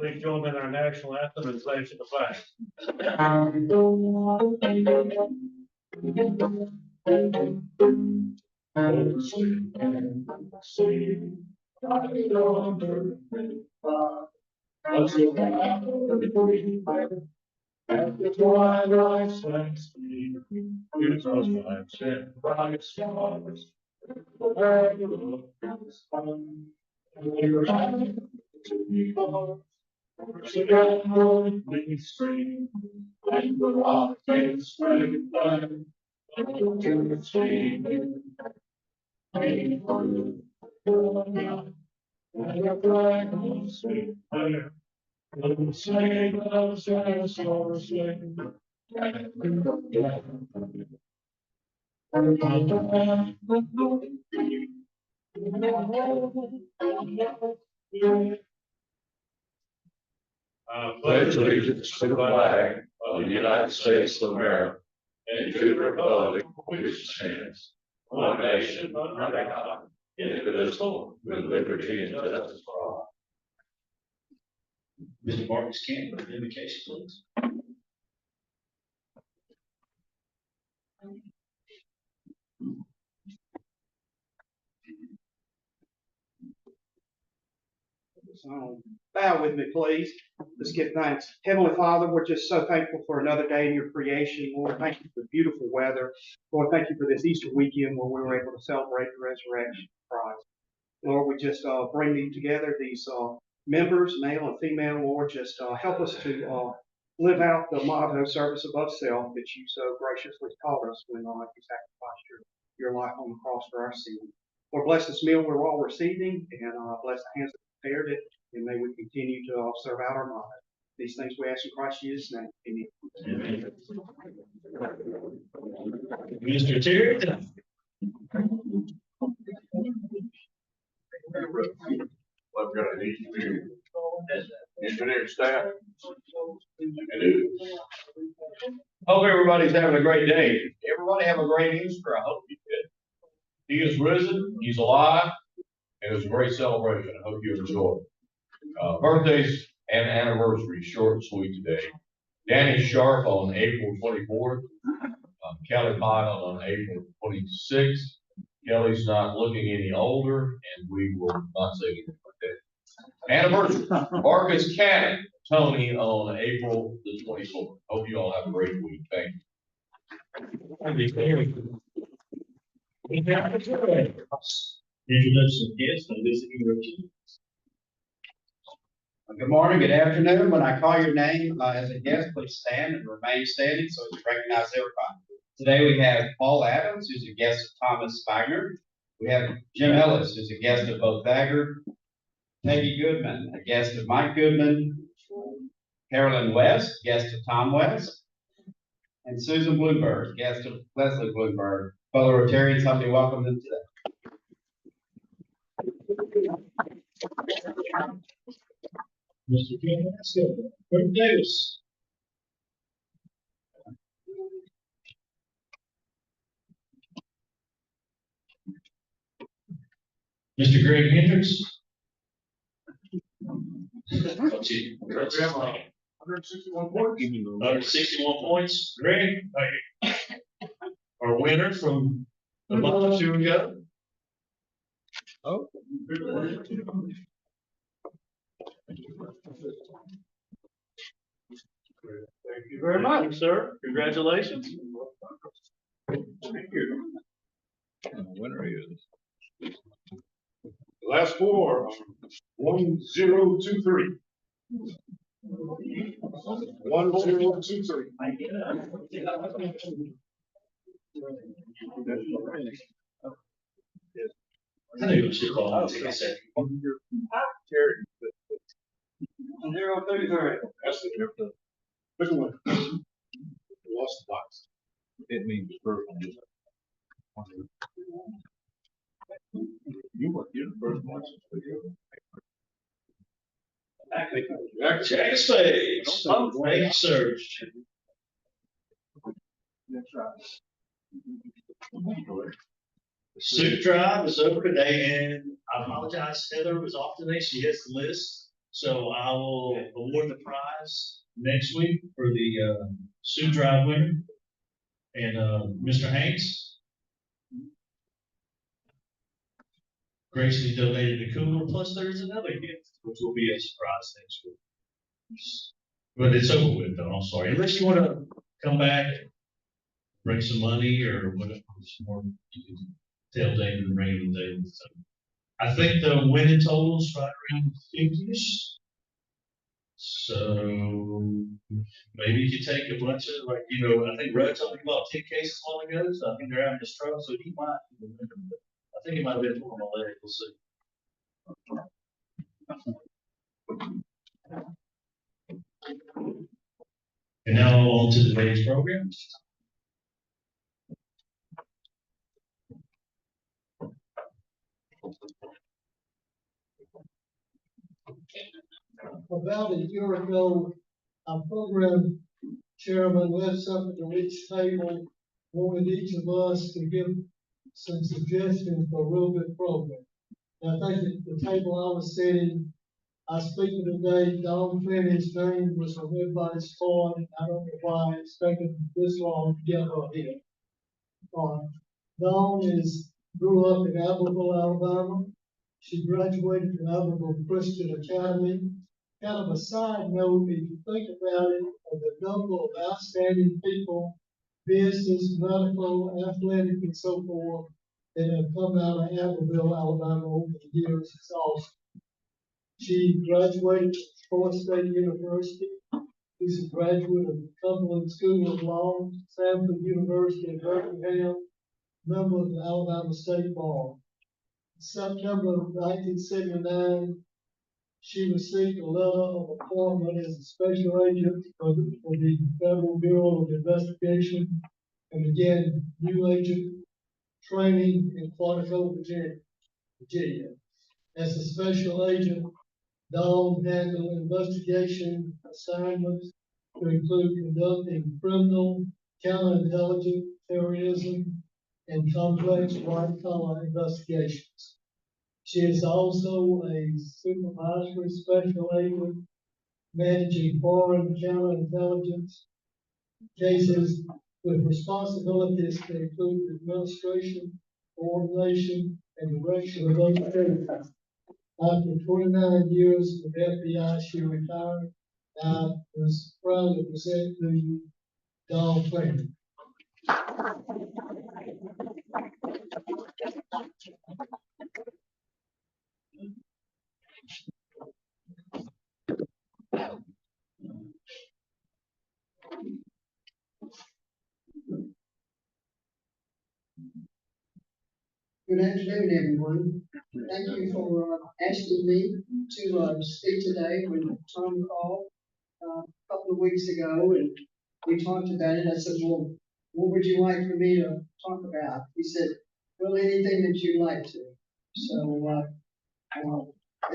Please join me in our national anthem and salute the flag. At the twilight stands its husband sent bright stars. The land of the sun, and we ran to be born. The downwardly stream, and the rock and straight line, to the stream, and the flag will sing there. The sleigh bells and stars sing, pledge allegiance to the flag of the United States of America and to the republic which stands one nation under God, indivisible, with liberty and justice for all. Mr. Marcus Campbell, invocation, please. So bow with me, please. Let's give thanks. Heavenly Father, we're just so thankful for another day in your creation. Lord, thank you for beautiful weather. Lord, thank you for this Easter weekend where we were able to celebrate the resurrection of Christ. Lord, we just bring these together, these members, male and female. Lord, just help us to live out the motto, service above self, that you so graciously taught us when you sacrificed your life on the cross for our sin. Lord, bless this meal we're all receiving, and bless the hands that prepared it, and may we continue to serve out our motto. These things we ask in Christ Jesus' name. Amen. Mr. Terry. What we're going to need to engineer staff. Hope everybody's having a great day. Everybody have a great Easter. I hope you did. He is risen. He's alive. It was a great celebration. I hope you enjoyed. Birthdays and anniversaries, short and sweet today. Danny Sharp on April 24th. Kelly Pyle on April 26th. Kelly's not looking any older, and we will not say anything like that. Anniversary. Marcus Cannon, Tony on April the 24th. Hope you all have a great week. Thank you. Introduction guests and visiting Richard. Good morning, good afternoon. When I call your name as a guest, please stand and remain standing so as to recognize everybody. Today we have Paul Adams, who's a guest of Thomas Wagner. We have Jim Ellis, who's a guest of both Wagner. Peggy Goodman, a guest of Mike Goodman. Carolyn West, guest of Tom West. And Susan Bloomberg, guest of Leslie Bloomberg. Fellow Rotarians, help me welcome them today. Mr. King, that's good. Craig Davis. Mr. Greg Hendricks. 161 points. 161 points. Greg, our winner from a month or two ago. Oh. Thank you very much, sir. Congratulations. Thank you. And the winner is the last four 1023. 1023. I knew you should call me a second. 033. That's the difference. Which one? Lost the box. It means the first one. You're the first one. Jack Spade. Thank you, sir. That's right. The soup drive is over today, and I apologize. Heather was off today. She has the list. So I will award the prize next week for the Sioux Drive winner. And Mr. Hanks graciously donated a cooler, plus there's another gift, which will be a surprise next week. But it's over with though, I'm sorry. Unless you want to come back, bring some money or whatever, some more, you can tell David and bring it to David. So I think the winning total's right around 50-ish. So maybe you could take a bunch of, like, you know, I think Rudd told me about 10 cases a while ago, so I think they're having this trouble, so he might, I think it might have been for my leg, we'll see. And now on to today's program. About a year ago, our program chairman left something to each table, wanted each of us to give some suggestions for a real good program. And I think at the table I was sitting, our speaker today, Don Clenney's name was on everybody's card, and I don't know why it's taken this long to get her here. Dawn grew up in Abbeville, Alabama. She graduated from Abbeville Christian Academy. Kind of a side note, if you think about it, of the number of outstanding people, business, medical, athletic, and so forth, that have come out of Abbeville, Alabama over the years, it's awesome. She graduated from Florida State University. She's a graduate of the Cumberland School of Law, Samford University in Birmingham, member of the Alabama State Bar. In September of 1979, she received a letter of appointment as a special agent for the Federal Bureau of Investigation and began new agent training in Quantico, Virginia. As a special agent, Dawn handled investigation assignments to include conducting criminal, counterintelligence, terrorism, and complex white-collar investigations. She is also a supervisory special agent managing foreign counterintelligence cases with responsibilities to include the administration, coordination, and direction of those cases. After 29 years with FBI, she retired. I was proud to present to you Dawn Clenney. Good afternoon, everyone. Thank you for asking me to speak today. When Tom called a couple of weeks ago and we talked about it, I said, well, what would you like for me to talk about? He said, well, anything that you'd like to. So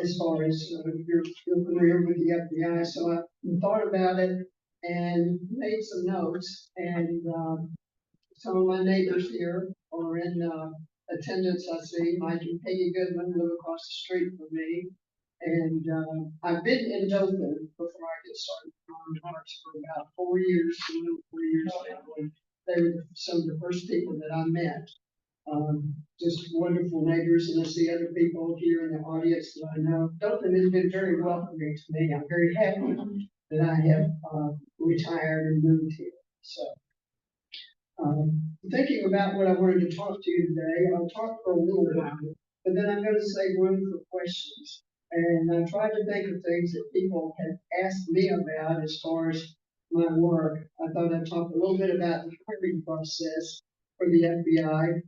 as far as your career with the FBI, so I thought about it and made some notes. And some of my neighbors here are in attendance. I see Mike and Peggy Goodman live across the street from me. And I've been in Dothan before I get started on Hearts for about 4 years, 4 years now. They were some of the first people that I met. Just wonderful neighbors, and I see other people here in the audience that I know. Dothan has been very welcoming to me. I'm very happy that I have retired and moved here. So, thinking about what I wanted to talk to you today, I'll talk for a little while, but then I'm going to save room for questions. And I tried to think of things that people had asked me about as far as my work. I thought I'd talk a little bit about the hiring process for the FBI.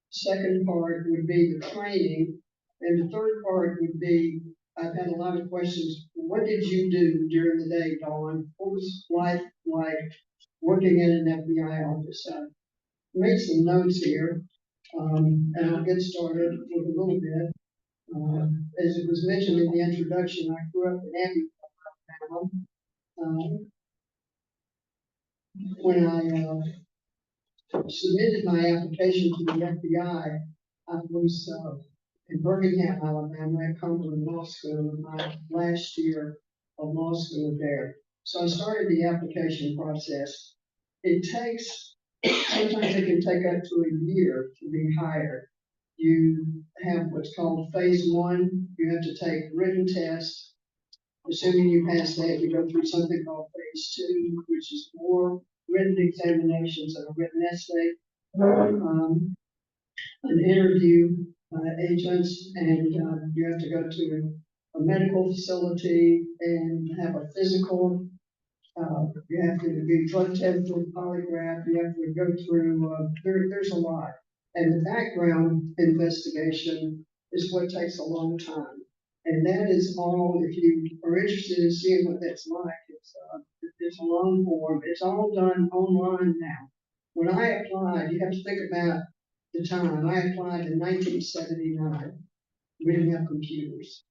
Second part would be the training. And the third part would be, I've had a lot of questions. What did you do during the day, Dawn? What was life like working in an FBI office? I made some notes here, and I'll get started with a little bit. As it was mentioned in the introduction, I grew up in Abbeville, Alabama. When I submitted my application to the FBI, I was in Birmingham, Alabama, at Cumberland Law School in my last year of law school there. So I started the application process. It takes, sometimes it can take up to a year to be hired. You have what's called phase one. You have to take written tests. Assuming you pass that, you go through something called phase two, which is more written examinations and a written essay. An interview agents, and you have to go to a medical facility and have a physical. You have to be drug tested, polygraph. You have to go through. There's a lot, and the background investigation is what takes a long time. And that is all. If you are interested in seeing what that's like, it's a long form. It's all done online now. When I applied, you have to think about the time. I applied in 1979. We didn't have computers,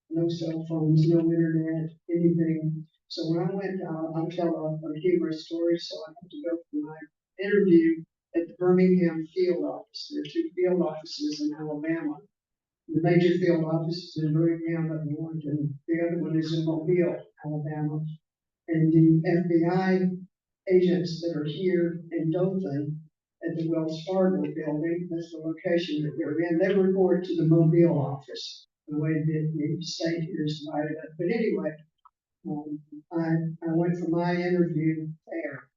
no cell phones, no internet, anything. So when I went, I'll tell a humorous story. So I had to go for my interview at the Birmingham field office. There are two field offices in Alabama. The major field office is in Birmingham up north, and the other one is in Mobile, Alabama. And the FBI agents that are here in Dothan at the Wells Fargo building, that's the location that they're in, they report to the Mobile office, the way that the state here is divided up. But anyway, I went for my interview there,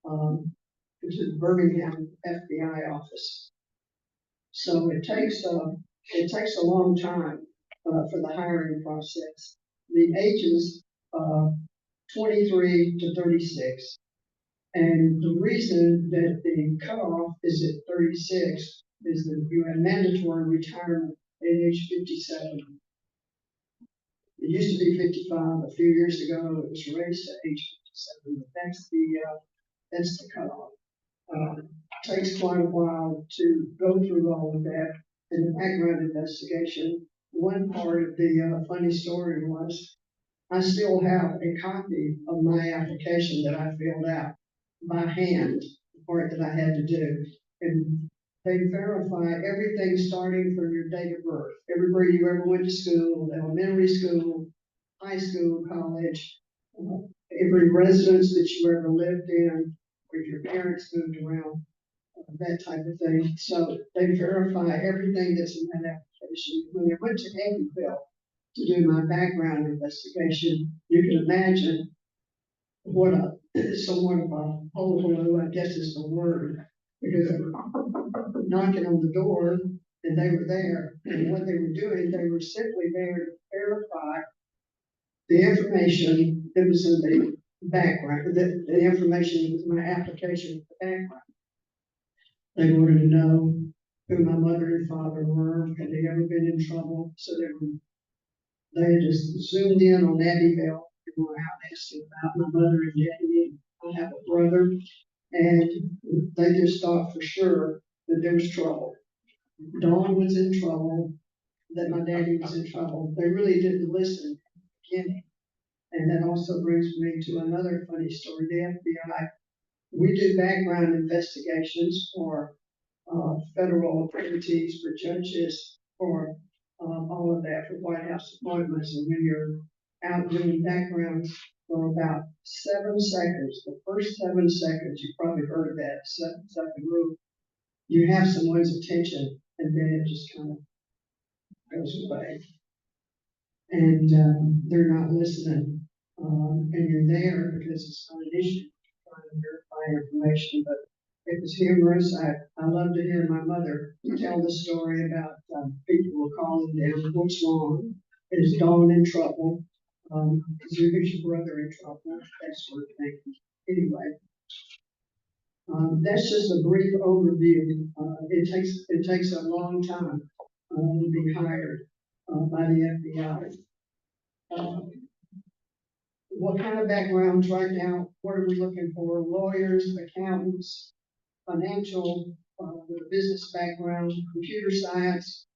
to the Birmingham FBI office. So it takes a long time for the hiring process. The ages 23 to 36. And the reason that the cutoff is at 36 is that you have mandatory retirement at age 57. It used to be 55 a few years ago. It was raised to age 57, but that's the cutoff. Takes quite a while to go through all of that in the background investigation. One part of the funny story was I still have a copy of my application that I filled out by hand, the part that I had to do. And they verify everything starting from your date of birth, everywhere you ever went to school, elementary school, high school, college, every residence that you ever lived in, where your parents moved around, that type of thing. So they verify everything that's in that application. When they went to Abbeville to do my background investigation, you can imagine what somewhat of a hullabaloo, I guess is the word, because they were knocking on the door and they were there. And what they were doing, they were simply there to verify the information that was in the background, the information that was in my application for the background. They wanted to know who my mother and father were, had they ever been in trouble. So they had just zoomed in on Abbeville and were out asking about my mother and daddy. I have a brother, and they just thought for sure that there was trouble. Dawn was in trouble, that my daddy was in trouble. They really didn't listen at the beginning. And that also brings me to another funny story. The FBI, we do background investigations for federal entities, for judges, for all of that, for White House appointments. And when you're out doing backgrounds for about 7 seconds, the first 7 seconds, you probably heard of that 7-second rule, you have someone's attention, and then it just kind of goes away. And they're not listening. And you're there because it's not an issue, trying to verify information. But it was humorous. I love to hear my mother tell the story about people were calling them, what's wrong? Is Dawn in trouble? Is your brother in trouble? That sort of thing. Anyway, that's just a brief overview. It takes a long time to be hired by the FBI. What kind of backgrounds right now? What are we looking for? Lawyers, accountants, financial, business background, computer science,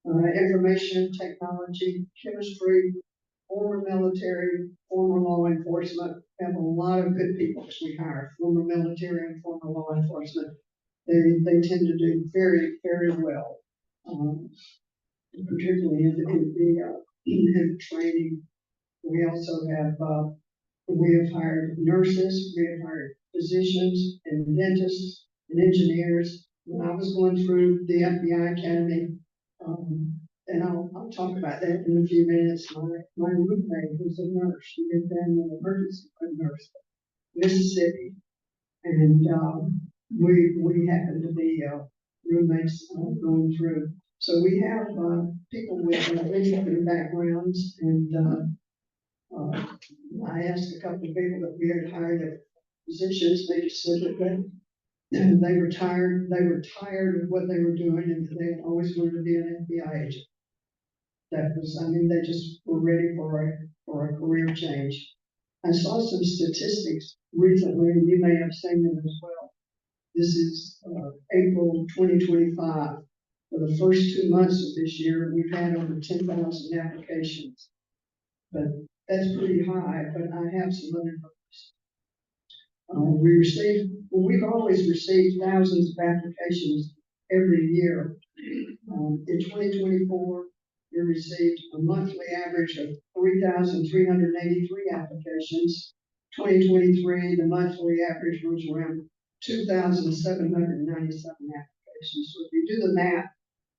information technology, chemistry, former military, former law enforcement. We have a lot of good people that we hire, former military and former law enforcement. They tend to do very, very well. particularly in the training. We also have, we have hired nurses, we have hired physicians and dentists and engineers. When I was going through the FBI Academy, and I'll talk about that in a few minutes. My roommate was a nurse. She had been an emergency nurse, Mississippi, and we happened to be roommates going through. So we have people with interesting backgrounds, and I asked a couple of people that we had hired at positions. They just said that they were tired. They were tired of what they were doing, and they always wanted to be an FBI agent. That was, I mean, they just were ready for a career change. I saw some statistics recently, and you may have seen them as well. This is April 2025. For the first 2 months of this year, we've had over 10,000 applications. But that's pretty high, but I have some other numbers. We've always received thousands of applications every year. In 2024, we received a monthly average of 3,383 applications. 2023, the monthly average was around 2,797 applications. So if you do the math,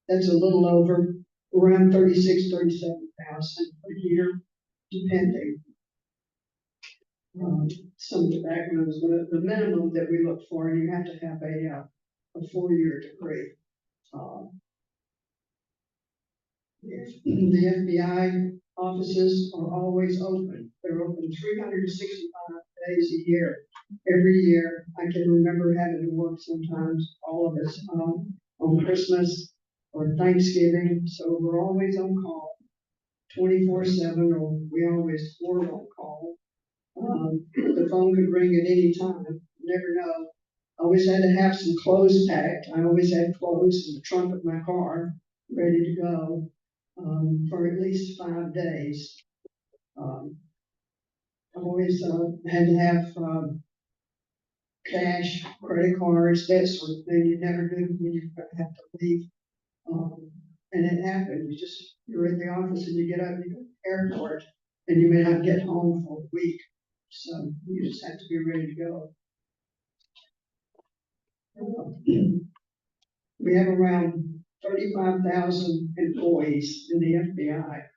that's a little over around 37,000 a year, depending. Some of the backgrounds, the minimum that we look for, you have to have a 4-year degree. The FBI offices are always open. They're open 365 days a year. Every year, I can remember having to work sometimes, all of us, on Christmas or Thanksgiving. So we're always on call, 24/7, or we always were on call. The phone could ring at any time. You never know. I always had to have some clothes packed. I always had clothes in the trunk of my car, ready to go. For at least 5 days. I always had to have cash, credit cards, that sort of thing. You never knew when you have to leave. And it happened. You're in the office and you get up, you go to the airport, and you may not get home for a week. So you just have to be ready to go. We have around 35,000 employees in the FBI,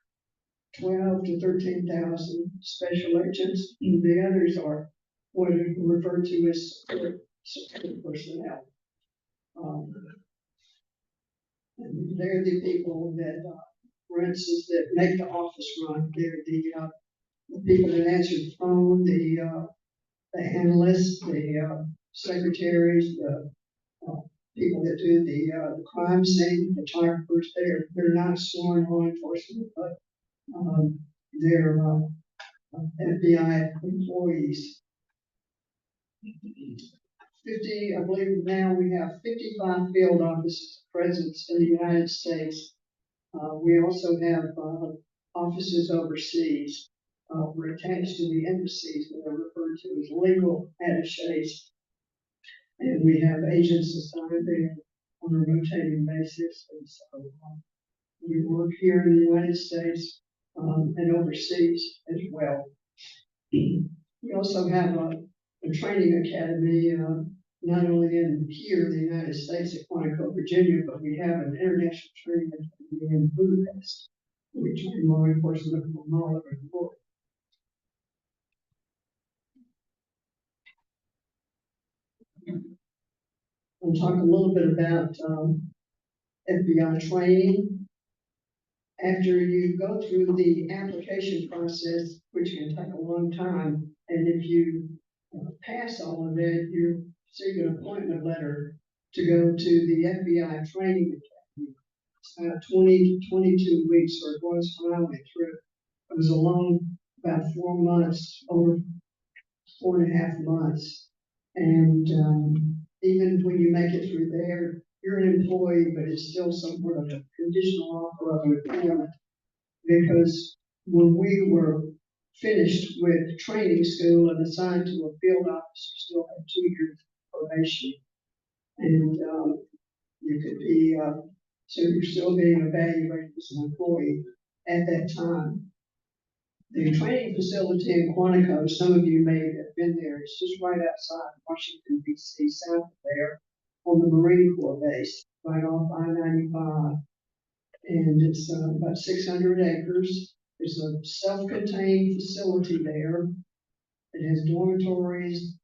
12 to 13,000 special agents. The others are what are referred to as support personnel. And they're the people that, for instance, that make the office run. They're the people that answer the phone, the analysts, the secretaries, the people that do the crime scene, the photographers. They're not sworn law enforcement, but they're FBI employees. I believe now we have 55 field offices presence in the United States. We also have offices overseas. We're attached to the embassies that are referred to as legal attaches. And we have agents assigned there on a rotating basis. And so we work here in the United States and overseas as well. We also have a training academy, not only here in the United States at Quantico, Virginia, but we have an international training academy in Budapest. We train law enforcement from all over the world. I'll talk a little bit about FBI training. After you go through the application process, which can take a long time, and if you pass all of it, you receive an appointment letter to go to the FBI training academy. It's about 20 to 22 weeks, or it was when I went through. It was a long, about 4 months, over 4.5 months. And even when you make it through there, you're an employee, but it's still somewhat of a conditional offer of employment. Because when we were finished with training school and assigned to a field office, you still had 2 years probation. And you could be So you're still being evaluated as an employee at that time. The training facility in Quantico, some of you may have been there, it's just right outside Washington DC, south of there, on the Marine Corps base, right off I-95. And it's about 600 acres. It's a self-contained facility there. It has dormitories.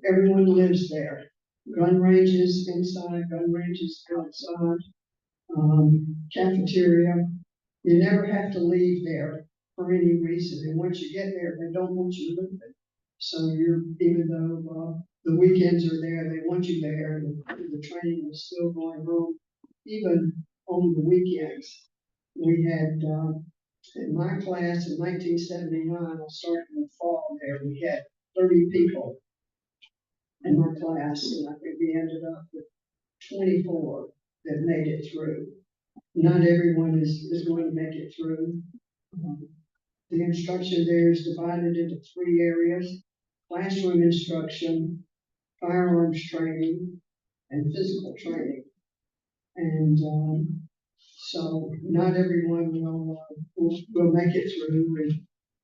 Everyone lives there. Gun ranges inside, gun ranges outside, cafeteria. You never have to leave there for any reason. And once you get there, they don't want you leaving. So even though the weekends are there, they want you there, and the training is still going on, even on the weekends. We had, in my class in 1979, I started in the fall there, we had 30 people in my class, and I think we ended up with 24 that made it through. Not everyone is going to make it through. The instruction there is divided into 3 areas: classroom instruction, firearms training, and physical training. And so not everyone will make it through. And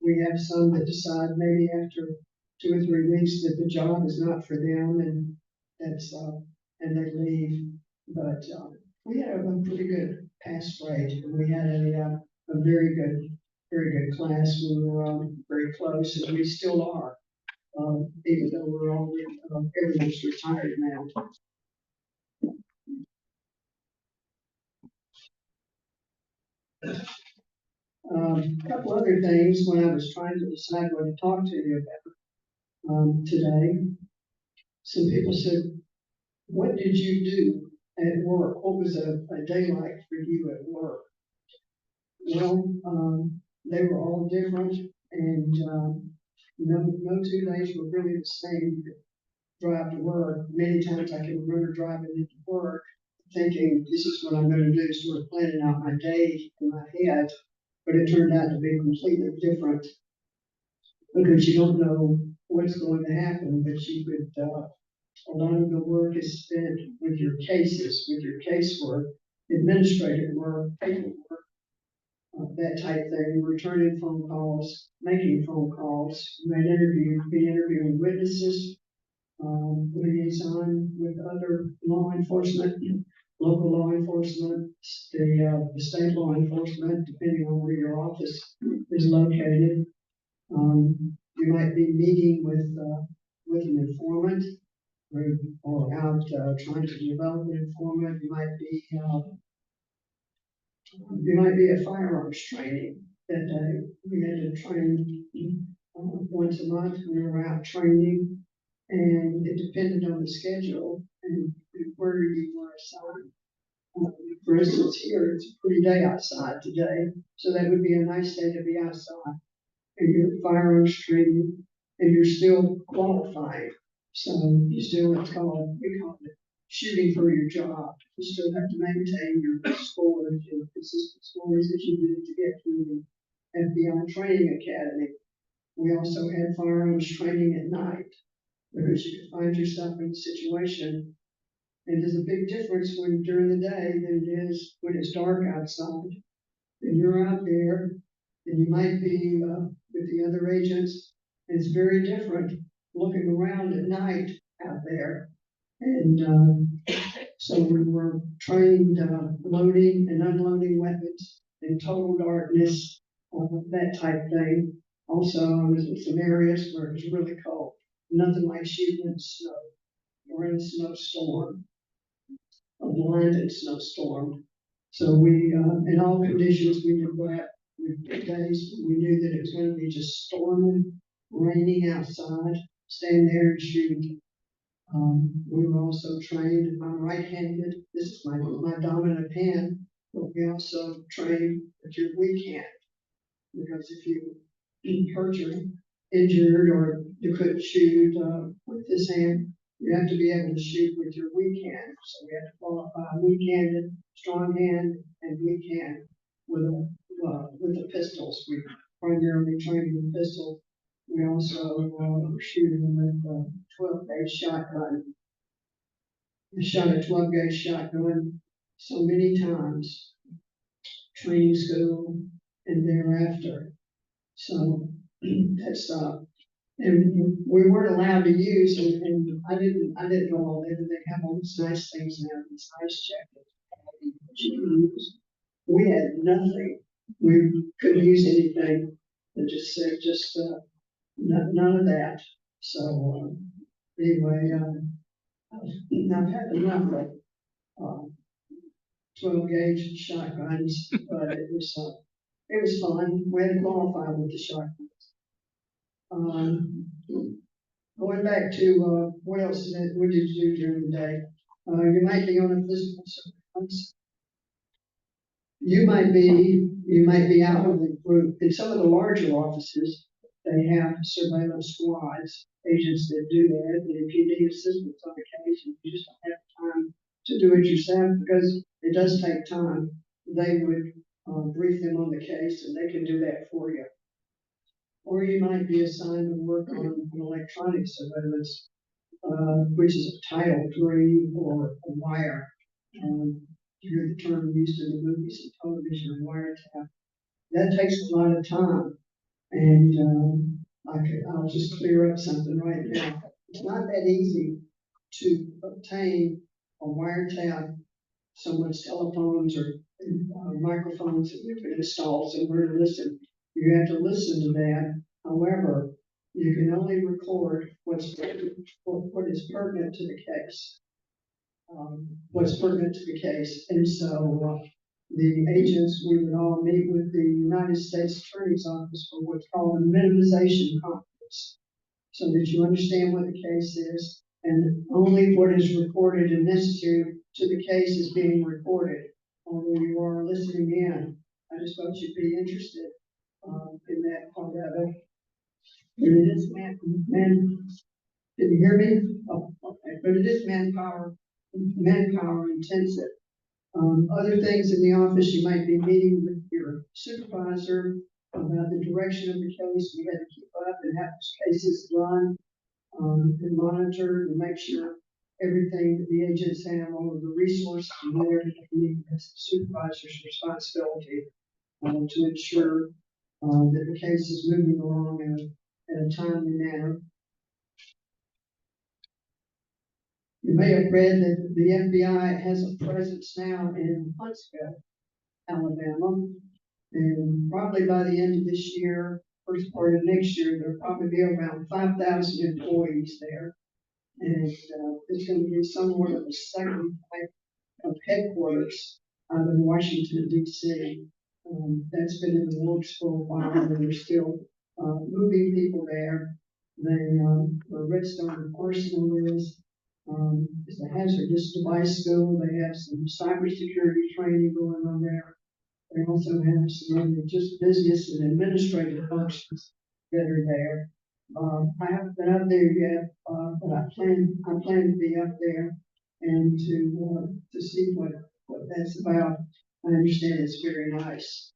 we have some that decide maybe after 2 or 3 weeks that the job is not for them, and and they leave. But we had a pretty good pass rate, and we had a very good class. We were very close, and we still are, even though we're all everyone's retired now. A couple other things when I was trying to decide what to talk to you about today. Some people said, "What did you do at work? What was a day like for you at work?" Well, they were all different, and no 2 days were really the same. Drive to work. Many times I can remember driving into work thinking, this is what I'm going to do, sort of planning out my day in my head, but it turned out to be completely different because you don't know what's going to happen, but you could, a lot of the work is spent with your cases, with your casework, administrative work, paperwork, that type thing, returning phone calls, making phone calls. You might be interviewing witnesses, liaison with other law enforcement, local law enforcement, the state law enforcement, depending on where your office is located. You might be meeting with an informant, or out trying to develop an informant. You might be a firearms training that day. We had to train once a month. We were out training, and it depended on the schedule and where you were assigned. For instance, here it's a pretty day outside today, so that would be a nice day to be outside. And you're firearms training, and you're still qualified. So you still, we call it shooting for your job. You still have to maintain your scores, your consistent scores that you did to get through the FBI training academy. We also had firearms training at night, because you could find yourself in a situation. And there's a big difference when during the day than it is when it's dark outside. And you're out there, and you might be with the other agents. And it's very different looking around at night out there. And so we were trained loading and unloading weapons in total darkness, that type thing. Also, I was in some areas where it was really cold. Nothing like shooting in the snow or in a snowstorm, a blinded snowstorm. So we, in all conditions, we did that. Days we knew that it was going to be just storming, raining outside, stand there and shoot. We were also trained. I'm right-handed. This is my dominant hand. But we also trained with your weak hand, because if you hurt your injured or you couldn't shoot with this hand, you have to be able to shoot with your weak hand. So we had to qualify weak-handed, strong hand, and weak hand with the pistols. We primarily trained with pistols. We also were shooting with a 12-gauge shotgun. We shot a 12-gauge shotgun so many times, training school and thereafter. So that's, and we weren't allowed to use, and I didn't know all that, they have all these nice things now, these nice jackets. We had nothing, we couldn't use anything, it just said, none of that. So, anyway, I've had enough of, 12 gauge shotguns, but it was fun, we had to qualify with the shotguns. Going back to, what else is it, what did you do during the day? You might be on a physical surveillance. You might be out with a group. In some of the larger offices, they have surveillance squads, agents that do that. And if you need assistance on occasion, you just don't have time to do it yourself because it does take time. They would brief them on the case and they can do that for you. Or you might be assigned to work on an electronic surveillance, which is a Title III or a wire. You hear the term used in the movies and television, wiretap. That takes a lot of time. And I'll just clear up something right now. It's not that easy to obtain a wiretap, someone's telephones or microphones that you can install somewhere to listen. You have to listen to that. However, you can only record what is pertinent to the case. What's pertinent to the case. And so the agents, we would all meet with the United States Attorney's Office for what's called a minimization conference, so that you understand what the case is, and only what is recorded and necessary to the case is being recorded, although you are listening in. I just thought you'd be interested in that part of it. And it is did you hear me? Oh, okay. But it is manpower intensive. Other things in the office, you might be meeting with your supervisor about the direction of the case. We had to keep up and have those cases run and monitored and make sure everything that the agents have, all of the resources are there. It's the supervisor's responsibility to ensure that the case is moving along in a timely manner. You may have read that the FBI has a presence now in Huntsville, Alabama, and probably by the end of this year, first part of next year, there'll probably be around 5,000 employees there. And it's going to be somewhat of a second type of headquarters out in Washington, D.C. That's been in the works for a while, and they're still moving people there. Where Redstone Arsenal is a hazardous device school. They have some cybersecurity training going on there. They also have some other just business and administrative functions that are there. I haven't been up there yet, but I plan to be up there and to see what that's about. I understand it's very nice.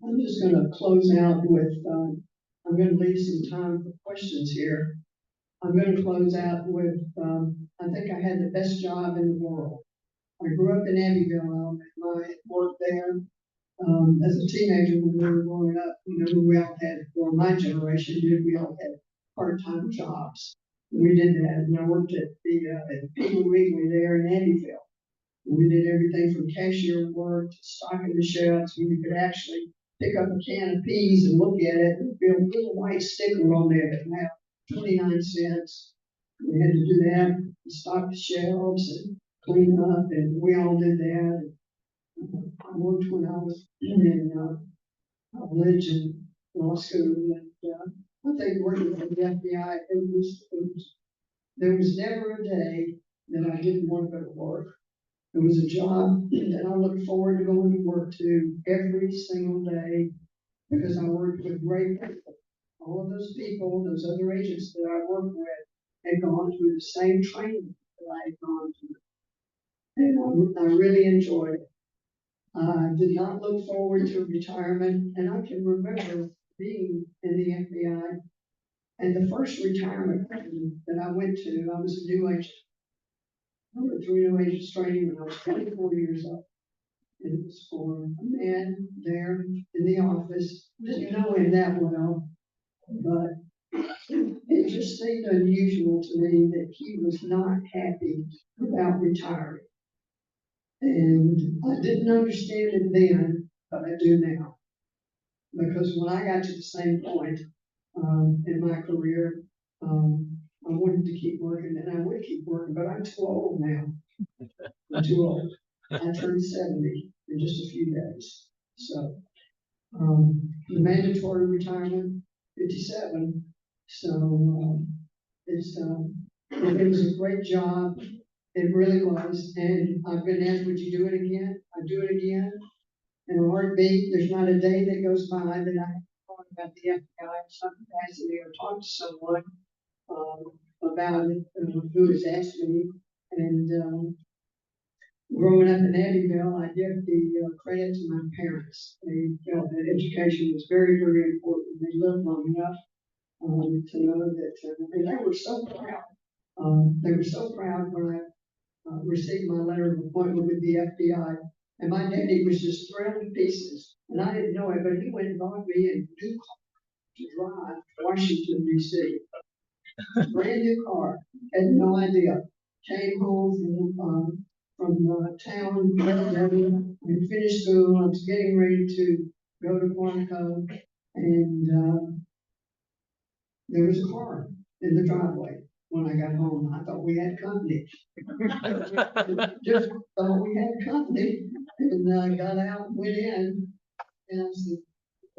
I'm just going to close out with, I'm going to leave some time for questions here. I'm going to close out with, I think I had the best job in the world. I grew up in Abbeville, Alabama. I had worked there as a teenager when we were growing up. You know, we all had, well, my generation did, we all had part-time jobs. We did that, and I worked at the Piggly Wiggly there in Abbeville. We did everything from cashier work to stocking the shelves, when you could actually pick up a can of peas and look at it and feel a little white sticker on there that would have 29 cents. We had to do that, and stock the shelves and clean up, and we all did that. I worked when I was in college and law school, and I think working for the FBI, there was never a day that I didn't want to go to work. It was a job that I looked forward to going to work to every single day because I worked with great people. All of those people, those other agents that I worked with, had gone through the same training that I had gone through. And I really enjoyed it. I did not look forward to retirement, and I can remember being in the FBI. And the first retirement that I went to, I was a new agent. I went through new agents training when I was 24 years old. And it was for a man there in the office. Didn't know him that well, but it just seemed unusual to me that he was not happy about retiring. And I didn't understand it then, but I do now. Because when I got to the same point in my career, I wanted to keep working, and I would keep working, but I'm too old now. I'm too old. I turned 70 in just a few days. So the mandatory retirement, 57. So it was a great job. It really was. And I've been asked, would you do it again? I'd do it again. In a heartbeat, there's not a day that goes by that I haven't thought about the FBI in some capacity or talked to someone about it who has asked me. And growing up in Abbeville, I give the credit to my parents. They felt that education was very, very important. They lived long enough to know that, and they were so proud. They were so proud when I received my letter of appointment with the FBI. And my daddy was just thrilled to pieces. And I didn't know it, but he went and bought me a new car to drive to Washington, D.C. Brand new car. Had no idea. Came home from town, and finished school. I was getting ready to go to Quantico, and there was a car in the driveway. When I got home, I thought we had company. Just thought we had company, and I got out, went in, and I said,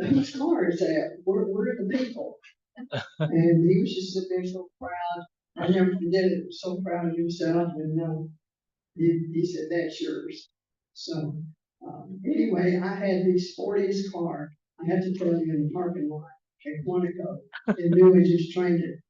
"Whose car is that? Where are the people?" And he was just sitting there so proud. I never forget it. He was so proud of himself, and he said, "That's yours." So anyway, I had the sportiest car. I had to tell you in the parking lot at Quantico, and New Ages trained it.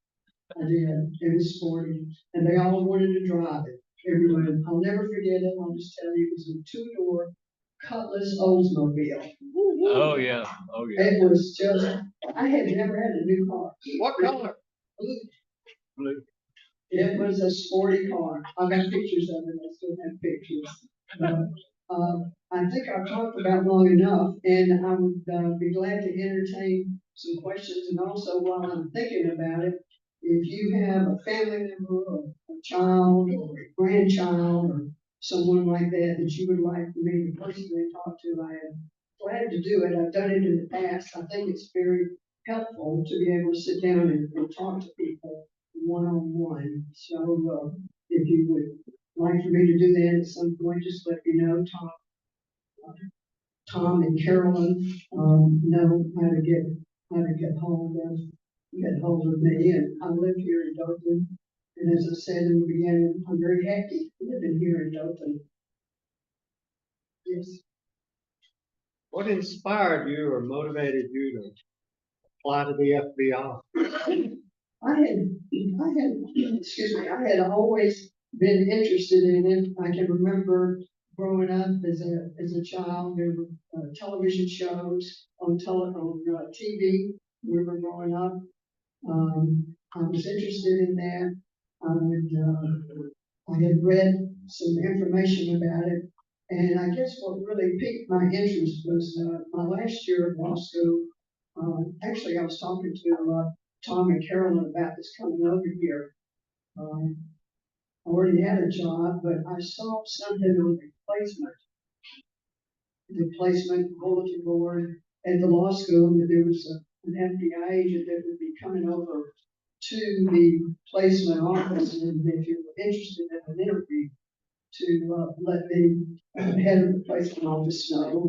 I did. It was sporty, and they all wanted to drive it. Everyone, I'll never forget it. I'll just tell you, it was a two-door Cutlass Oldsmobile. Oh, yeah. Oh, yeah. It was just, I had never had a new car. What color? Blue. Blue. It was a sporty car. I got pictures of it. I still have pictures. I think I've talked about long enough, and I would be glad to entertain some questions. And also, while I'm thinking about it, if you have a family member or a child or a grandchild or someone like that that you would like for me to personally talk to, I am glad to do it. I've done it in the past. I think it's very helpful to be able to sit down and talk to people one-on-one. So if you would like for me to do that at some point, just let me know. Tom and Carolyn know how to get hold of me, and I live here in Dothan. And as I said in the beginning, I'm very happy living here in Dothan. Yes. What inspired you or motivated you to apply to the FBI? I had always been interested in it. I can remember growing up as a child. There were television shows on TV. We were growing up. I was interested in that. I had read some information about it, and I guess what really piqued my interest was my last year of law school. Actually, I was talking to Tom and Carolyn about this coming over here. I already had a job, but I saw something on the placement bulletin board at the law school that there was an FBI agent that would be coming over to the placement office, and if you were interested in an interview, to let the head of the placement office know.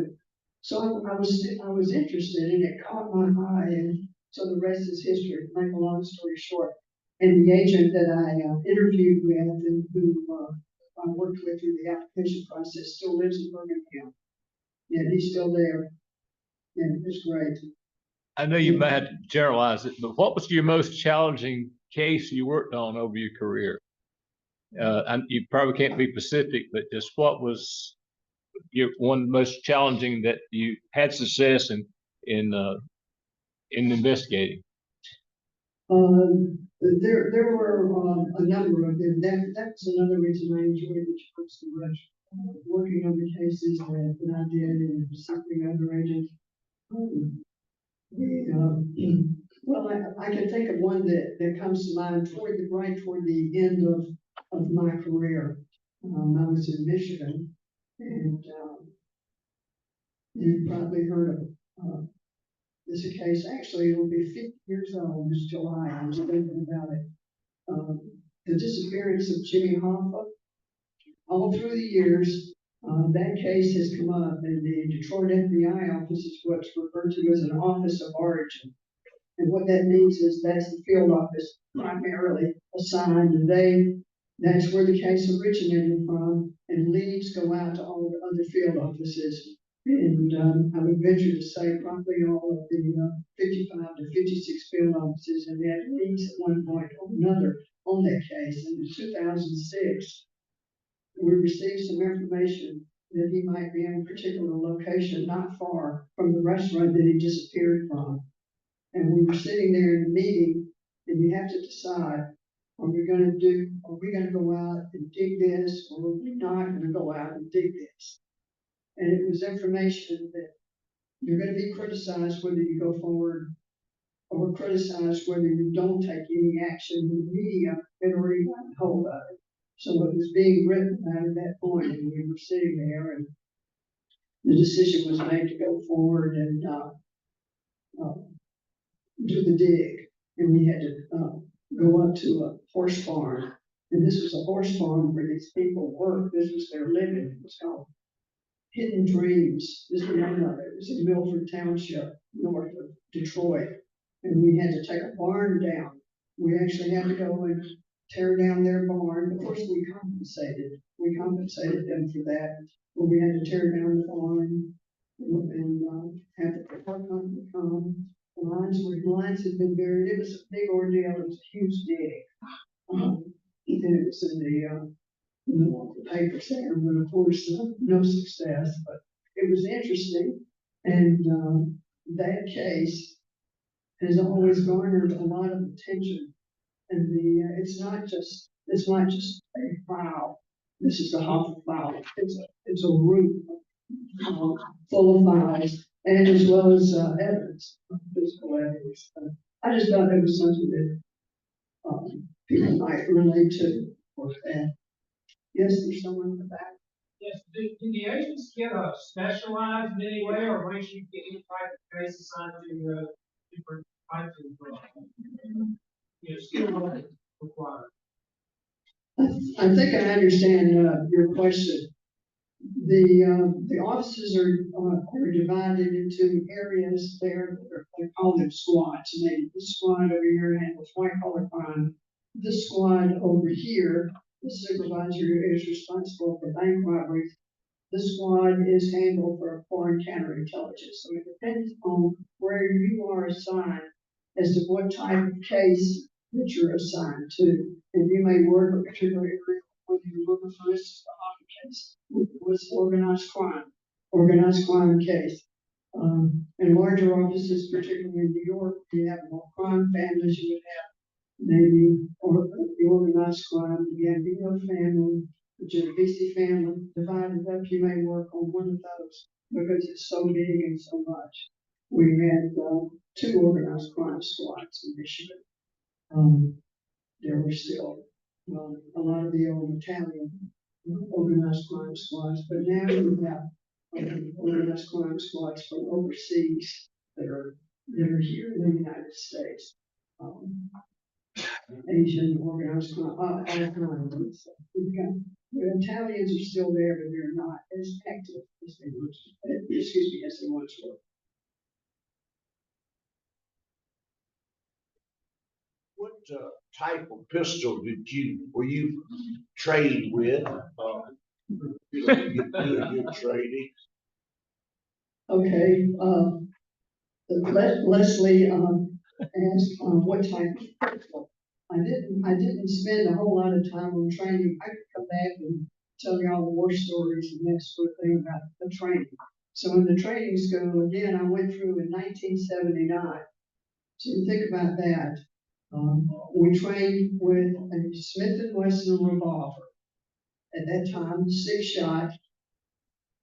So I was interested, and it caught my eye, and so the rest is history. To make a long story short, and the agent that I interviewed with and who I worked with through the application process still lives in Birmingham. Yeah, he's still there. Yeah, it's great. I know you might have to generalize it, but what was your most challenging case you worked on over your career? And you probably can't be specific, but just what was one most challenging that you had success in investigating? There were, a number of them. That's another reason I enjoyed the job so much. Working on the cases that I did and assisting other agents. Well, I can think of one that comes to mind right toward the end of my career. I was in Michigan, and, you've probably heard of, this case. Actually, it'll be 50 years old this July. I was thinking about it. The disappearance of Jimmy Hoffa. All through the years, that case has come up, and the Detroit FBI office is what's referred to as an office of origin. And what that means is that's the field office primarily assigned, and that's where the case originated from, and leads go out to all the other field offices. And I would venture to say probably all of the 55 to 56 field offices have had leads at one point or another on that case. And in 2006, we received some information that he might be in a particular location not far from the restaurant that he disappeared from. And we were sitting there in a meeting, and you have to decide, are we gonna go out and dig this, or are we not gonna go out and dig this? And it was information that you're gonna be criticized whether you go forward, or criticized whether you don't take any action. The media had already gotten hold of it. So it was being written about at that point, and we were sitting there, and the decision was made to go forward and do the dig. And we had to go up to a horse farm. And this was a horse farm where these people worked. This was their living. It was called Hidden Dreams. This is the name of it. It was in Milford Township, north of Detroit. And we had to take a barn down. We actually had to go and tear down their barn. Of course, we compensated them for that. But we had to tear down the barn and have the car company come. The lines had been buried. It was a big ordeal. It was a huge dig. And it was in the papers there, but of course, no success. But it was interesting. And that case has always garnered a lot of attention. And it's not just a file. This is the Hoffa file. It's a room full of files, and as well as evidence, physical evidence. I just thought it was something that people might relate to. Or that. Yes, there's someone in the back. Yes, do the agents get specialized in any way, or once you get any type of case assigned to different types of skill required? I think I understand your question. The offices are divided into areas there. They call them squads. And this squad over here handles white collar crime. This squad over here, the supervisor is responsible for bank robberies. This squad is handled for foreign counterintelligence. So it depends on where you are assigned as to what type of case that you're assigned to. And you may work a particular area, whether you're looking for instance, the Hoffa case was organized crime case. In larger offices, particularly in New York, you have more crime families, you would have maybe the organized crime, the Gambino family, the Genovese family, divided up. You may work on one of those because it's so big and so much. We had 2 organized crime squads in Michigan. There were still a lot of the old Italian organized crime squads, but now we have organized crime squads from overseas that are here in the United States. Asian organized crime, all kinds. So the Italians are still there, but they're not as active as they once were. What type of pistol were you trained with? Your training. Okay, Leslie asked what type of pistol. I didn't spend a whole lot of time on training. I could come back and tell y'all the war stories and that sort of thing about the training. So in the training school, again, I went through in 1979. So you think about that. We trained with a Smith & Wesson revolver. At that time, 6-shot.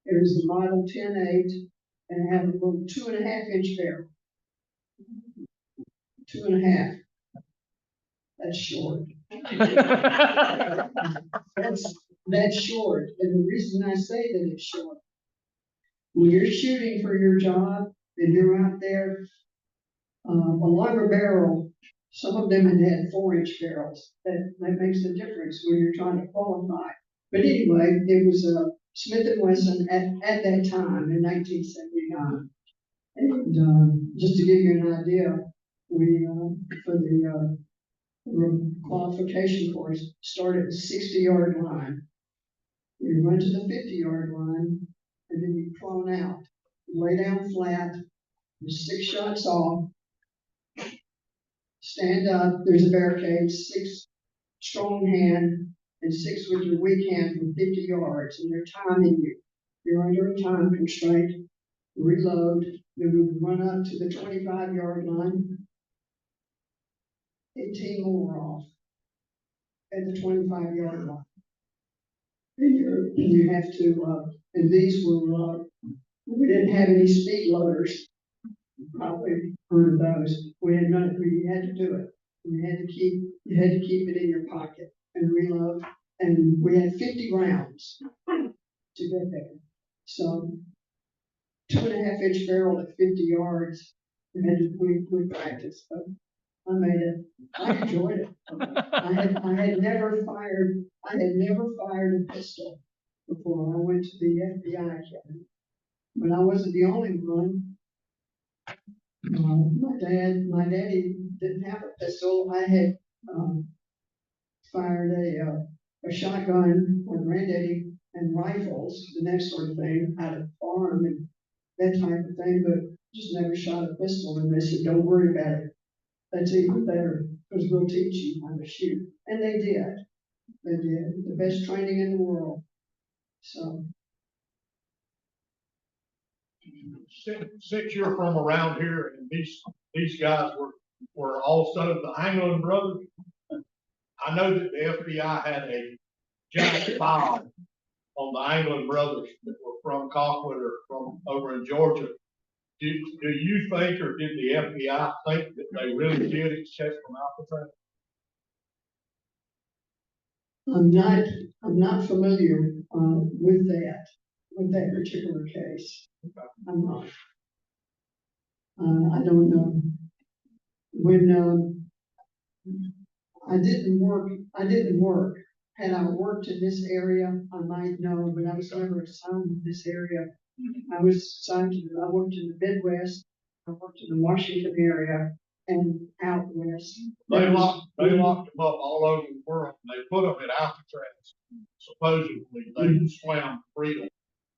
It was the model 10-8 and had a little 2.5-inch barrel. 2.5. That's short. That's short. And the reason I say that it's short, when you're shooting for your job and you're out there, a longer barrel, some of them had 4-inch barrels. That makes a difference when you're trying to qualify. But anyway, it was a Smith & Wesson at that time in 1979. And just to give you an idea, we, for the qualification course, started at the 60-yard line. You run to the 50-yard line, and then you prone out, lay down flat, 6 shots off, stand up, there's a barricade, 6 strong hand, and 6 with your weak hand from 50 yards, and they're timing you. You're under a time constraint, reload, then we run up to the 25-yard line, 18 more off at the 25-yard line. And you have to, and these were, we didn't have any speed loaders. You probably heard of those. We had none, you had to do it. You had to keep it in your pocket and reload. And we had 50 rounds to get there. So 2.5-inch barrel at 50 yards. We practiced. So I made it. I enjoyed it. I had never fired a pistol before I went to the FBI academy. But I wasn't the only one. My daddy didn't have a pistol. I had fired a shotgun with granddaddy and rifles and that sort of thing out of the farm and that type of thing, but just never shot a pistol. And they said, "Don't worry about it. That's even better because we'll teach you how to shoot." And they did. They did. The best training in the world. So. Since you're from around here and these guys were also the Anglin brothers, I know that the FBI had a giant file on the Anglin brothers that were from Colquitt or from over in Georgia. Do you think, or did the FBI think that they really did accept from Alcatraz? I'm not familiar with that particular case. I'm not. I don't know. When I didn't work. Had I worked in this area, I might know, but I was never assigned to this area. I worked in the Midwest, I worked in the Washington area, and out west. They locked them up all over the world. And they put them in Alcatraz. Supposedly they swam freedom.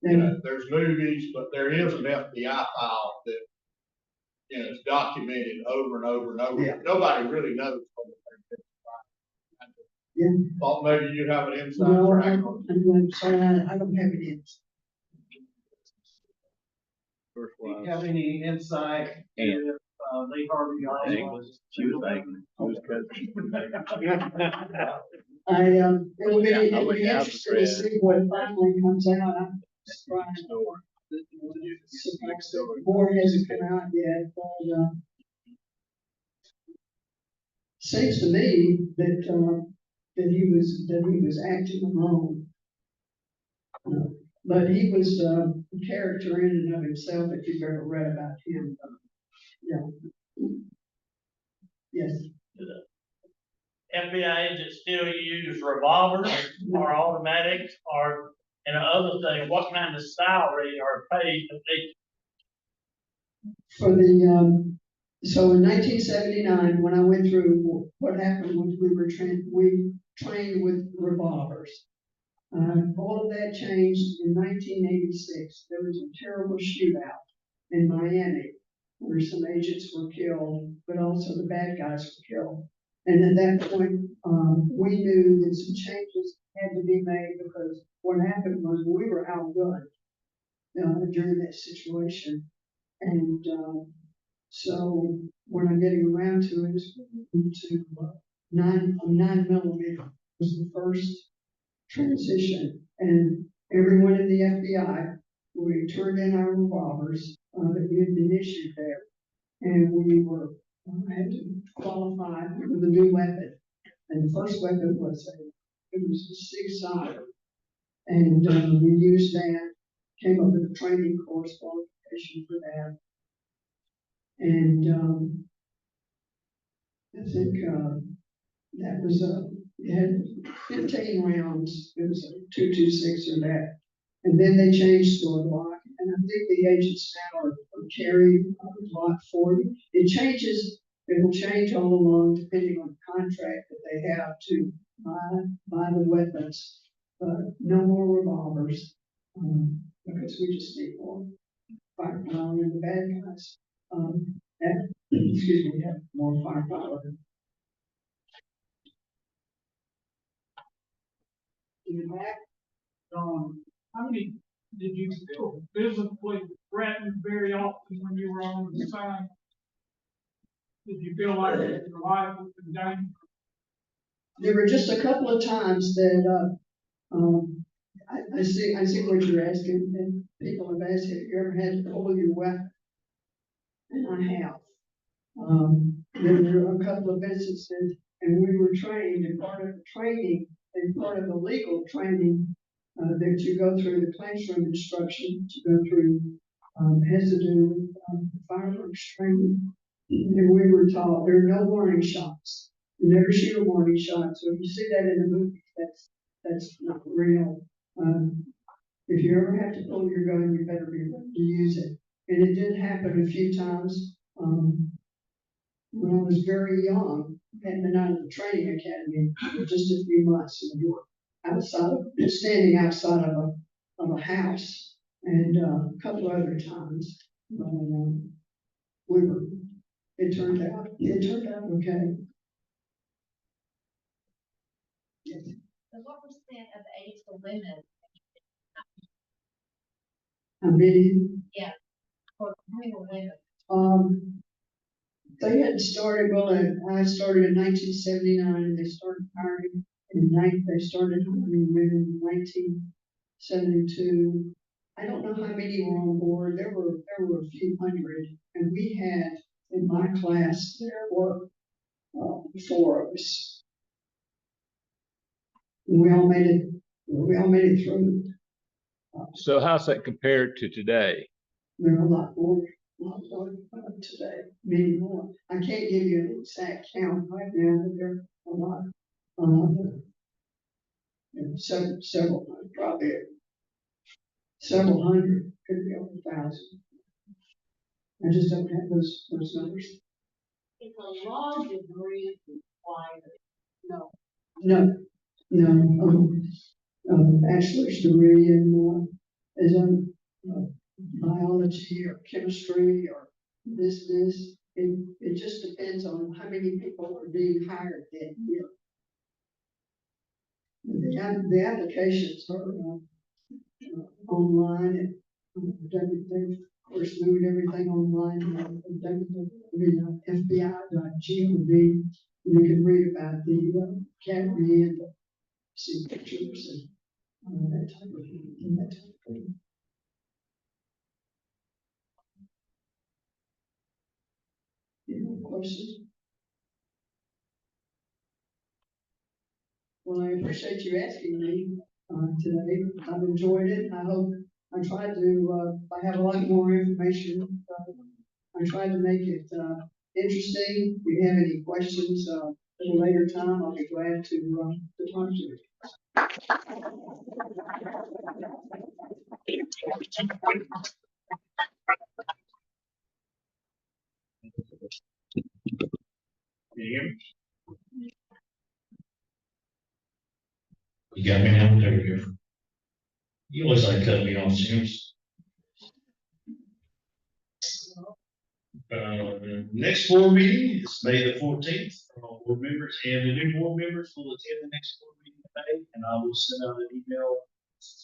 You know, there's movies, but there is an FBI file that is documented over and over and over. Yeah. Nobody really knows what they're Yeah. Thought maybe you'd have an inside No, track on it. I'm sorry, I don't have it in. Do you have any insight if Lee Harvey Oswald? She was Anglin. She was It'll be I went to interesting to see what finally comes out. I'm surprised more hasn't come out yet, but seems to me that he was acting alone. But he was a character in and of himself if you've ever read about him. Yeah. Yes. FBI agents still use revolvers or automatics or, and other thing, what kind of salary are paid to they? For the, so in 1979, when I went through, what happened was we trained with revolvers. All of that changed in 1986. There was a terrible shootout in Miami where some agents were killed, but also the bad guys were killed. And at that point, we knew that some changes had to be made because what happened was we were outgunned during that situation. And, so when I'm getting around to it, to 9mm was the first transition. And everyone in the FBI, we turned in our revolvers that we had been issued there. And we were, had to qualify for the new weapon. And the first weapon was it was a 6-sider. And we used that, came up with a training course qualification for that. And I think that was it had 15 rounds. It was a 226 or that. And then they changed to a Glock. And I think the agents now are carrying a Glock 40. It changes, it will change all along depending on the contract that they have to buy the weapons. But no more revolvers, because we just need more firepower in the bad guys. Excuse me, have more firepower. In the back, how many did you feel physically threatened very often when you were on the side? Did you feel like your life was in danger? There were just a couple of times that I see what you're asking, and people have asked, have you ever had to pull your weapon? And I have. There were a couple of instances, and we were trained, and part of the training, and part of the legal training that you go through, the classroom instruction, to go through, has to do with fireworks training. And we were taught there are no warning shots. You never shoot a warning shot. So if you see that in the movie, that's not real. If you ever have to pull your gun, you better be ready to use it. And it did happen a few times. When I was very young, hadn't been out of the training academy for just a few months, and we were standing outside of a house, and a couple other times. It turned out okay. Yes. So what percent of the age for women? How many? Yeah, for women. They had started, I started in 1979, and they started hiring they started hiring women in 1972. I don't know how many were on board. There were a few hundred, and we had, in my class, there were 4 of us. And we all made it through. So how's that compared to today? There are a lot more today, many more. I can't give you an exact count right now, but there are a lot. Several, probably several hundred, could be over 1,000. I just don't have those numbers. It's a law degree required. No. Bachelor's degree in biology or chemistry or business. It just depends on how many people are being hired that year. The applications are online. They've of course moved everything online. FBI.gov. You can read about the academy and see pictures and that type of thing. Any questions? Well, I appreciate you asking me today. I've enjoyed it. I hope I tried to, I have a lot more information. I tried to make it interesting. If you have any questions at a later time, I'll be glad to talk to you. You got me now, there we go. You always like cut me off, James. Next board meeting is May the 14th for all board members, and the new board members will attend the next board meeting today, and I will send out an email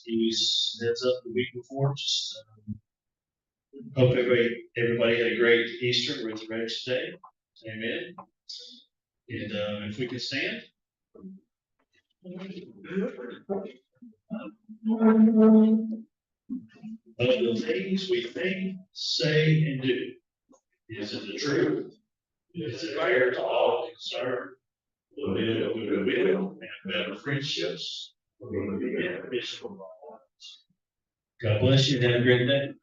He was heads up the week before, just, hope everybody had a great Easter, Resurrection Day. Amen. And, if we could stand. Of the things we think, say, and do, is it the truth? Is it fair to all concerned? Will it goodwill and better friendships? Will it be beneficial to all? God bless you and have a great day.